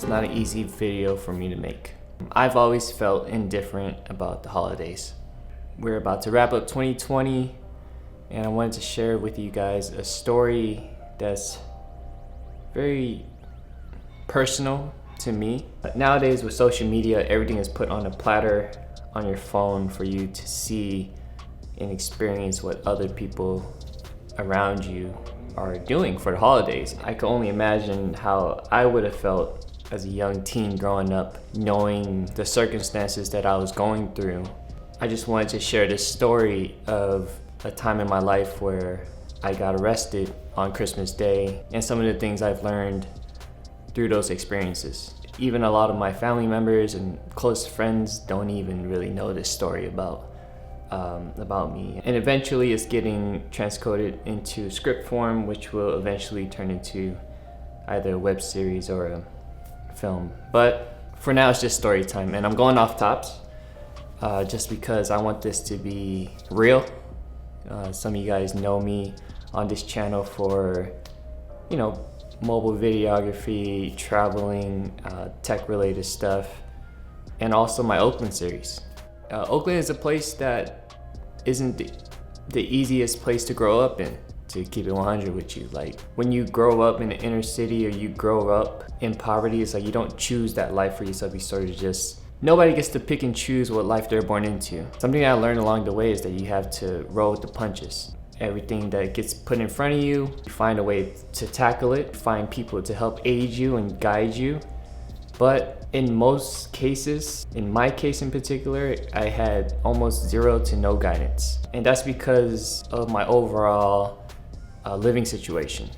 not an easy video for me to make. I've always felt indifferent about the holidays. We're about to wrap up 2020, and I wanted to share with you guys a story that's very personal to me. Nowadays with social media, everything is put on a platter on your phone for you to see and experience what other people around you are doing for the holidays. I can only imagine how I would have felt as a young teen growing up, knowing the circumstances that I was going through. I just wanted to share this story of a time in my life where I got arrested on Christmas Day and some of the things I've learned through those experiences. Even a lot of my family members and close friends don't even really know this story about me. And eventually it's getting transcoded into script form, which will eventually turn into either a web series or a film. But for now it's just story time, and I'm going off tops just because I want this to be real. Some of you guys know me on this channel for, mobile videography, traveling, tech related stuff, and also my Oakland series. Oakland is a place that isn't the easiest place to grow up in, to keep it 100 with you. Like, when you grow up in the inner city or you grow up in poverty, it's like you don't choose that life for yourself. You sort of just, nobody gets to pick and choose what life they're born into. Something I learned along the way is that you have to roll with the punches. Everything that gets put in front of you, you find a way to tackle it, find people to help aid you and guide you. But in most cases, in my case in particular, I had almost zero to no guidance. And that's because of my overall living situation.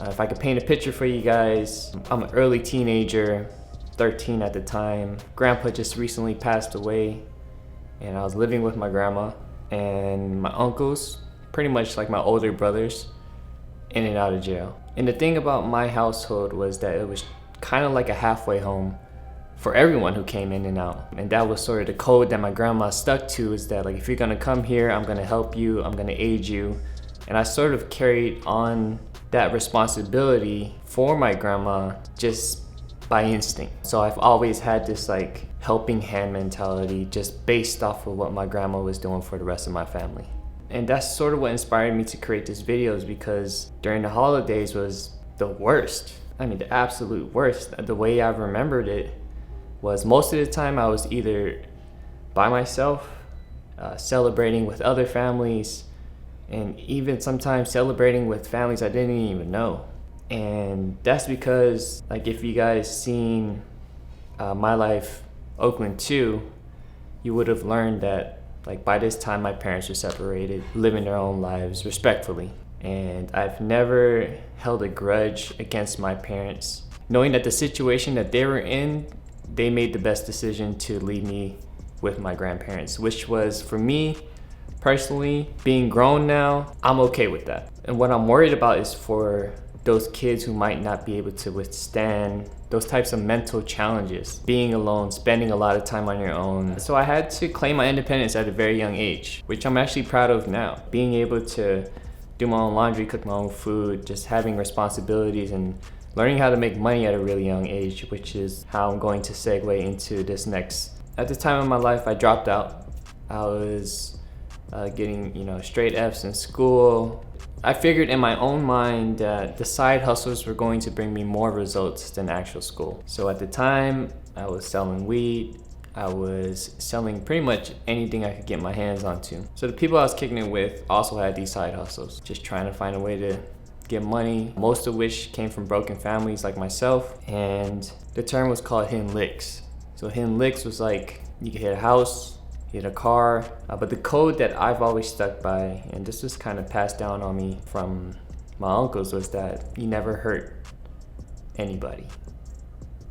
If I could paint a picture for you guys, I'm an early teenager, 13 at the time. Grandpa just recently passed away, and I was living with my grandma and my uncles, pretty much like my older brothers, in and out of jail. And the thing about my household was that it was kind of like a halfway home for everyone who came in and out. And that was sort of the code that my grandma stuck to, is that, like, if you're gonna come here, I'm gonna help you, I'm gonna aid you. And I sort of carried on that responsibility for my grandma just by instinct. So I've always had this like helping hand mentality just based off of what my grandma was doing for the rest of my family. And that's sort of what inspired me to create these videos, because during the holidays was the worst. I mean, the absolute worst. The way I remembered it was most of the time I was either by myself, celebrating with other families, and even sometimes celebrating with families I didn't even know. And that's because, like, if you guys seen my Life Oakland II, you would have learned that, like, by this time my parents were separated, living their own lives respectfully. And I've never held a grudge against my parents, knowing that the situation that they were in, they made the best decision to leave me with my grandparents, which was, for me personally, being grown now, I'm okay with that. And what I'm worried about is for those kids who might not be able to withstand those types of mental challenges, being alone, spending a lot of time on your own. So I had to claim my independence at a very young age, which I'm actually proud of now. Being able to do my own laundry, cook my own food, just having responsibilities and learning how to make money at a really young age, which is how I'm going to segue into this next. At the time of my life, I dropped out. I was getting, straight Fs in school. I figured in my own mind that the side hustles were going to bring me more results than actual school. So at the time, I was selling weed. I was selling pretty much anything I could get my hands onto. So the people I was kicking it with also had these side hustles, just trying to find a way to get money, most of which came from broken families like myself. And the term was called hitting licks. So hitting licks was like, you could hit a house, hit a car, but the code that I've always stuck by, and this was kind of passed down on me from my uncles, was that you never hurt anybody.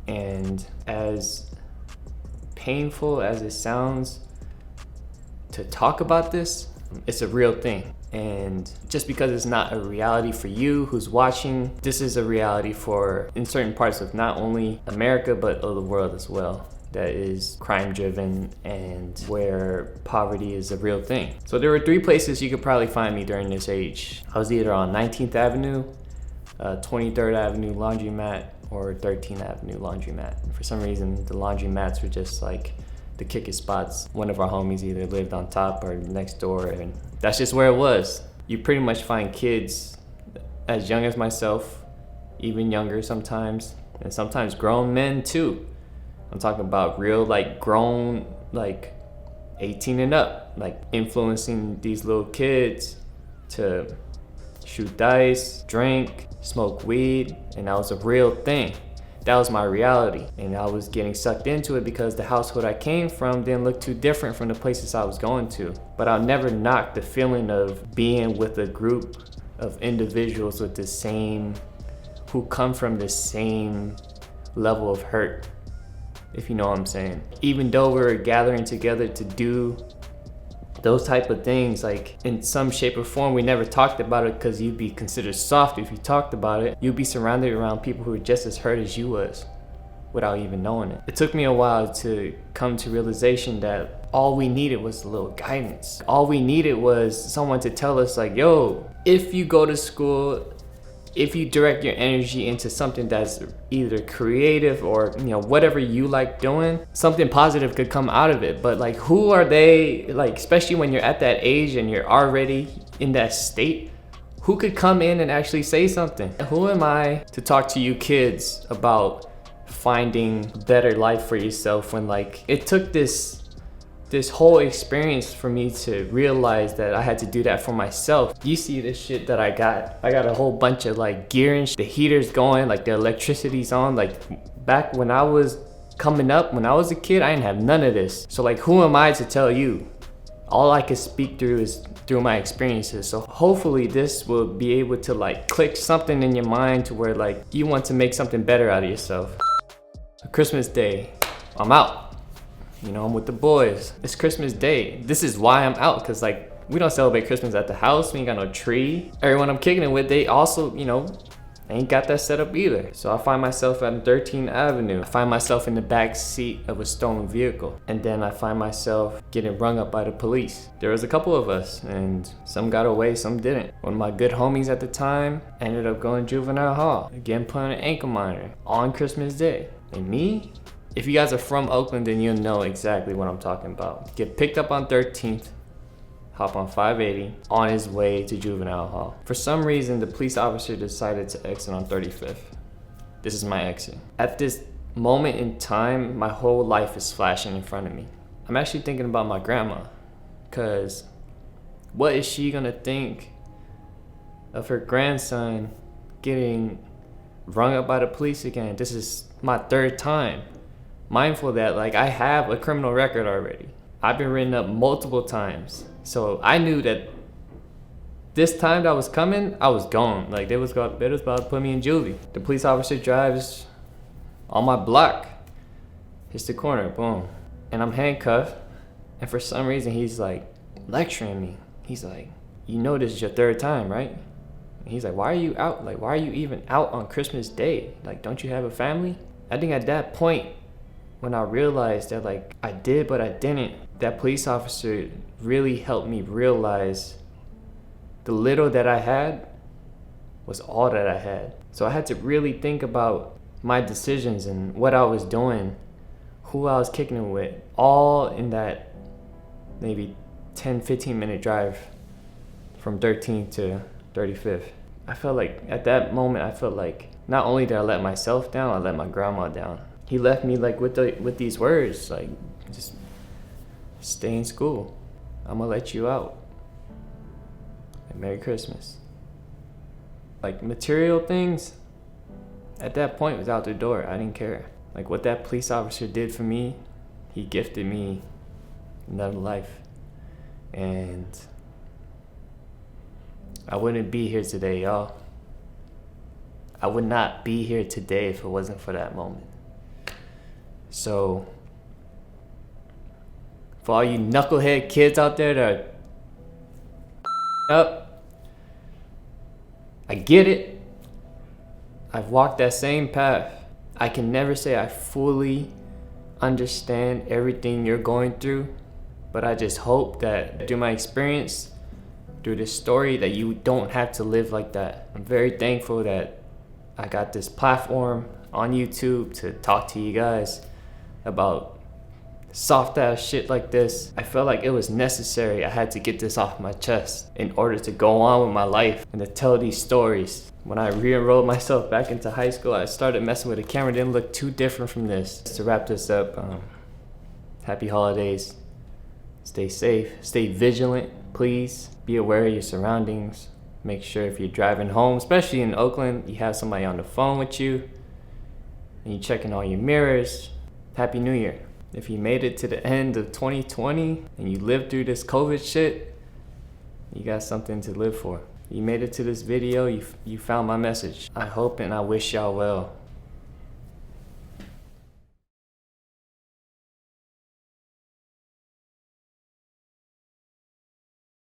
And as painful as it sounds to talk about this, it's a real thing. And just because it's not a reality for you who's watching, this is a reality for, in certain parts of not only America, but of the world as well, that is crime driven and where poverty is a real thing. So there were 3 places you could probably find me during this age. I was either on 19th Avenue, 23rd Avenue laundromat or 13th Avenue laundromat. For some reason, the laundromats were just like the kickest spots. One of our homies either lived on top or next door, and that's just where it was. You pretty much find kids as young as myself, even younger sometimes, and sometimes grown men too. I'm talking about real like grown, like 18 and up, like influencing these little kids to shoot dice, drink, smoke weed, and that was a real thing. That was my reality, and I was getting sucked into it because the household I came from didn't look too different from the places I was going to. But I'll never knock the feeling of being with a group of individuals with the same, who come from the same level of hurt, if you know what I'm saying. Even though we were gathering together to do those type of things, like in some shape or form, we never talked about it because you'd be considered soft if you talked about it. You'd be surrounded around people who were just as hurt as you was without even knowing it. It took me a while to come to realization that all we needed was a little guidance. All we needed was someone to tell us like, yo, if you go to school, if you direct your energy into something that's either creative or, you know, whatever you like doing, something positive could come out of it. But like, who are they, like, especially when you're at that age and you're already in that state, who could come in and actually say something? Who am I to talk to you kids about finding a better life for yourself when, like, it took this whole experience for me to realize that I had to do that for myself. You see this shit that I got a whole bunch of like gear and the heater's going, like the electricity's on. Like back when I was coming up, when I was a kid, I didn't have none of this. So like, who am I to tell you? All I can speak through is through my experiences. So hopefully this will be able to like click something in your mind to where like you want to make something better out of yourself. Christmas Day, I'm out. You know, I'm with the boys. It's Christmas Day. This is why I'm out, because like we don't celebrate Christmas at the house. We ain't got no tree. Everyone I'm kicking it with, they also, you know, ain't got that set up either. So I find myself at 13th Avenue. I find myself in the back seat of a stolen vehicle. And then I find myself getting rung up by the police. There was a couple of us, and some got away, some didn't. One of my good homies at the time ended up going to juvenile hall, again put on an ankle monitor on Christmas Day. And me? If you guys are from Oakland, then you'll know exactly what I'm talking about. Get picked up on 13th, hop on 580, on his way to juvenile hall. For some reason, the police officer decided to exit on 35th. This is my exit. At this moment in time, my whole life is flashing in front of me. I'm actually thinking about my grandma, because what is she gonna think of her grandson getting rung up by the police again? This is my third time. Mindful that like I have a criminal record already. I've been written up multiple times. So I knew that this time that was coming, I was gone. Like they was about to put me in juvie. The police officer drives on my block, hits the corner, boom. And I'm handcuffed. And for some reason he's like lecturing me. He's like, you know this is your third time, right? And he's like, why are you out? Like, why are you even out on Christmas Day? Like, don't you have a family? I think at that point, when I realized that like I did but I didn't, that police officer really helped me realize the little that I had was all that I had. So I had to really think about my decisions and what I was doing, who I was kicking it with, all in that maybe 10-15 minute drive from 13th to 35th. I felt like at that moment, I felt like not only did I let myself down, I let my grandma down. He left me like with these words, like, just stay in school. I'm gonna let you out. And Merry Christmas. Like material things, at that point was out the door. I didn't care. Like what that police officer did for me, he gifted me another life. And I wouldn't be here today, y'all. I would not be here today if it wasn't for that moment. So, for all you knucklehead kids out there that are up, I get it. I've walked that same path. I can never say I fully understand everything you're going through, but I just hope that through my experience, through this story, that you don't have to live like that. I'm very thankful that I got this platform on YouTube to talk to you guys about soft ass shit like this. I felt like it was necessary. I had to get this off my chest in order to go on with my life and to tell these stories. When I re-enrolled myself back into high school, I started messing with a camera. It didn't look too different from this. To wrap this up, happy holidays. Stay safe, stay vigilant, please. Be aware of your surroundings. Make sure if you're driving home, especially in Oakland, you have somebody on the phone with you and you're checking all your mirrors. Happy New Year. If you made it to the end of 2020 and you lived through this COVID shit, you got something to live for. You made it to this video, you found my message. I hope and I wish y'all well.